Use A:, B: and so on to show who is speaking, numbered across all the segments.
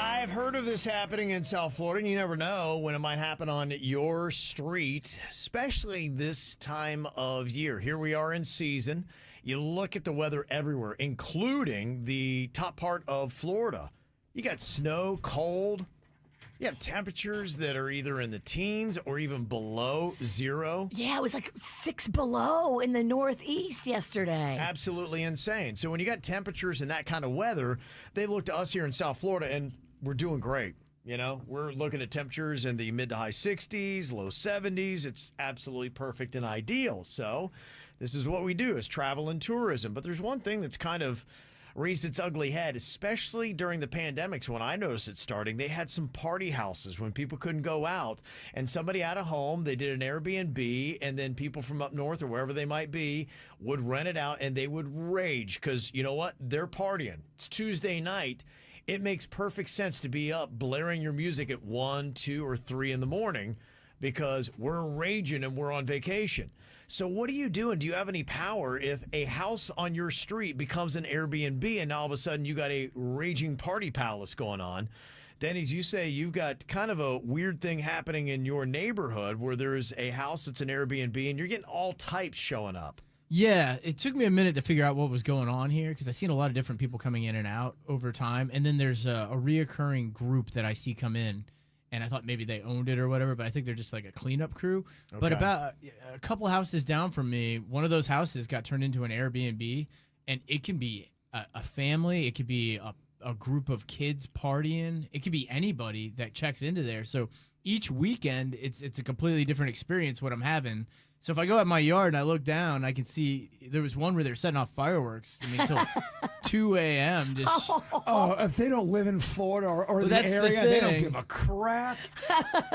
A: I've heard of this happening in South Florida, and you never know when it might happen on your street, especially this time of year. Here we are in season. You look at the weather everywhere, including the top part of Florida. You got snow, cold. You have temperatures that are either in the teens or even below zero.
B: Yeah, it was like 6 below in the Northeast yesterday.
A: Absolutely insane. So when you got temperatures and that kind of weather, they look to us here in South Florida, and we're doing great. You know, we're looking at temperatures in the mid to high 60s, low 70s. It's absolutely perfect and ideal. So this is what we do is travel and tourism. But there's one thing that's kind of raised its ugly head, especially during the pandemics when I noticed it starting. They had some party houses when people couldn't go out, and somebody had a home, they did an Airbnb, and then people from up north or wherever they might be would rent it out, and they would rage because, you know what, they're partying. It's Tuesday night. It makes perfect sense to be up blaring your music at 1, 2, or 3 in the morning because we're raging and we're on vacation. So what do you do, and do you have any power if a house on your street becomes an Airbnb and all of a sudden you got a raging party palace going on? Denny, you say you've got kind of a weird thing happening in your neighborhood where there's a house that's an Airbnb and you're getting all types showing up.
C: Yeah, it took me a minute to figure out what was going on here because I've seen a lot of different people coming in and out over time. And then there's a reoccurring group that I see come in. And I thought maybe they owned it or whatever, but I think they're just like a cleanup crew. Okay. But about a couple houses down from me, one of those houses got turned into an Airbnb, and it can be a family. It could be a group of kids partying. It could be anybody that checks into there. So each weekend, it's a completely different experience what I'm having. So if I go out my yard and I look down, I can see there was one where they're setting off fireworks. I mean, until 2 a.m. Just
D: if they don't live in Florida or the area, they don't give a crap.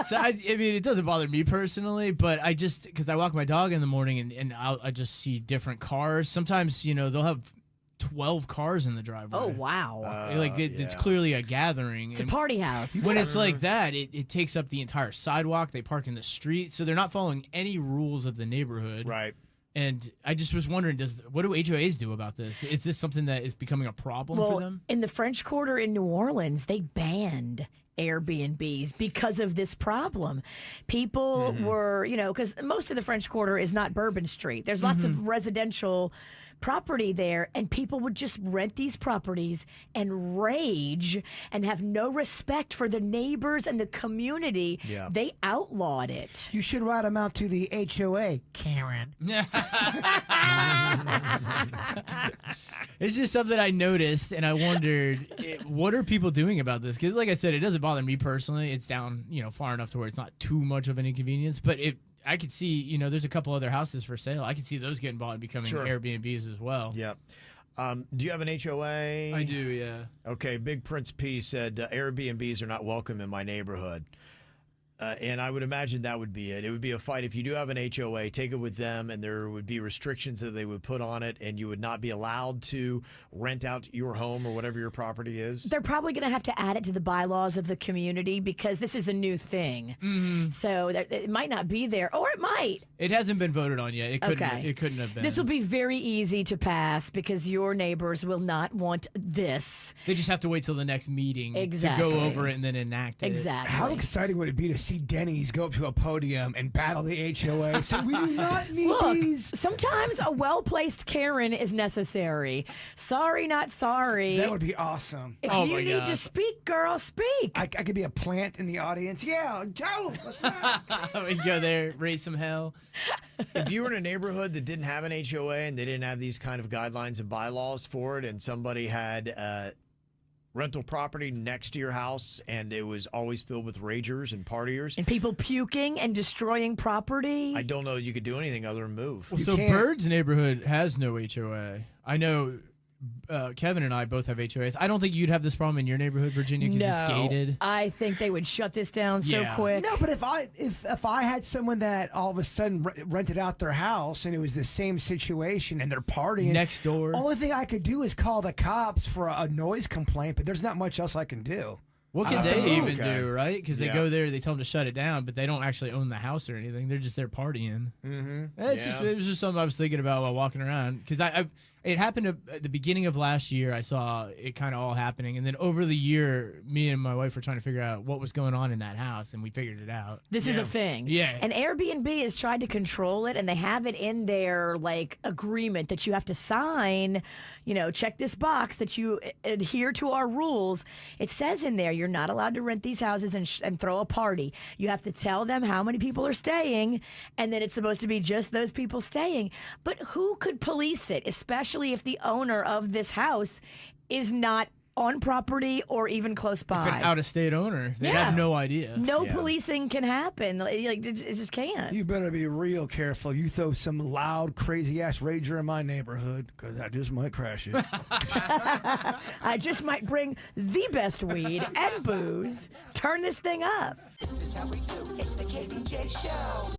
C: So I mean, it doesn't bother me personally, but I just because I walk my dog in the morning and I just see different cars. Sometimes they'll have 12 cars in the driveway.
B: Oh, wow.
C: It's clearly a gathering.
B: It's a party house.
C: When it's like that, it takes up the entire sidewalk. They park in the street, so they're not following any rules of the neighborhood.
A: Right.
C: And I just was wondering, what do HOAs do about this? Is this something that is becoming a problem for them?
B: In the French Quarter in New Orleans, they banned Airbnbs because of this problem. People were, because most of the French Quarter is not Bourbon Street. There's lots of residential property there, and people would just rent these properties and rage and have no respect for the neighbors and the community.
A: Yeah.
B: They outlawed it.
D: You should write them out to the HOA, Karen.
C: It's just something I noticed, and I wondered, what are people doing about this? Because, like I said, it doesn't bother me personally. It's down, far enough to where it's not too much of an inconvenience. But I could see, there's a couple other houses for sale. I could see those getting bought and becoming Airbnbs as well.
A: Yep. Do you have an HOA?
C: I do, yeah.
A: Okay, Big Prince P said Airbnbs are not welcome in my neighborhood. And I would imagine that would be it. It would be a fight. If you do have an HOA, take it with them, and there would be restrictions that they would put on it, and you would not be allowed to rent out your home or whatever your property is.
B: They're probably going to have to add it to the bylaws of the community because this is a new thing. Mm-hmm. So it might not be there, or it might.
C: It hasn't been voted on yet. It couldn't have been.
B: This will be very easy to pass because your neighbors will not want this.
C: They just have to wait till the next meeting to go over it and then enact it.
B: Exactly.
D: How exciting would it be to see Denny's go up to a podium and battle the HOA? So we do not need these.
B: Sometimes a well-placed Karen is necessary. Sorry, not sorry.
D: That would be awesome.
B: If you need to speak, girl, speak.
D: I could be a plant in the audience. Yeah, go. Let's ride.
C: We'd go there, raise some hell.
A: If you were in a neighborhood that didn't have an HOA and they didn't have these kind of guidelines and bylaws for it, and somebody had rental property next to your house and it was always filled with ragers and partiers
B: and people puking and destroying property,
A: I don't know you could do anything other than move.
C: Well, so Bird's neighborhood has no HOA. I know Kevin and I both have HOAs. I don't think you'd have this problem in your neighborhood, Virginia, because it's gated.
B: I think they would shut this down so quick.
D: No, but if I had someone that all of a sudden rented out their house and it was the same situation and they're partying
C: next door,
D: only thing I could do is call the cops for a noise complaint, but there's not much else I can do.
C: What can they even do, right? Because they go there, they tell them to shut it down, but they don't actually own the house or anything. They're just there partying.
A: Mm-hmm.
C: It was just something I was thinking about while walking around. Because It happened at the beginning of last year. I saw it kind of all happening, and then over the year, me and my wife were trying to figure out what was going on in that house, and we figured it out.
B: This is a thing.
C: Yeah.
B: And Airbnb has tried to control it, and they have it in their like agreement that you have to sign. You know, check this box that you adhere to our rules. It says in there you're not allowed to rent these houses and throw a party. You have to tell them how many people are staying, and then it's supposed to be just those people staying. But who could police it, especially if the owner of this house is not on property or even close by?
C: If an out-of-state owner, they
B: Yeah.
C: have no idea.
B: No policing can happen. Like it just can't.
D: You better be real careful. You throw some loud, crazy-ass rager in my neighborhood, because I just might crash it.
B: I just might bring the best weed and booze. Turn this thing up.
E: This is how we do. It's the KVJ show.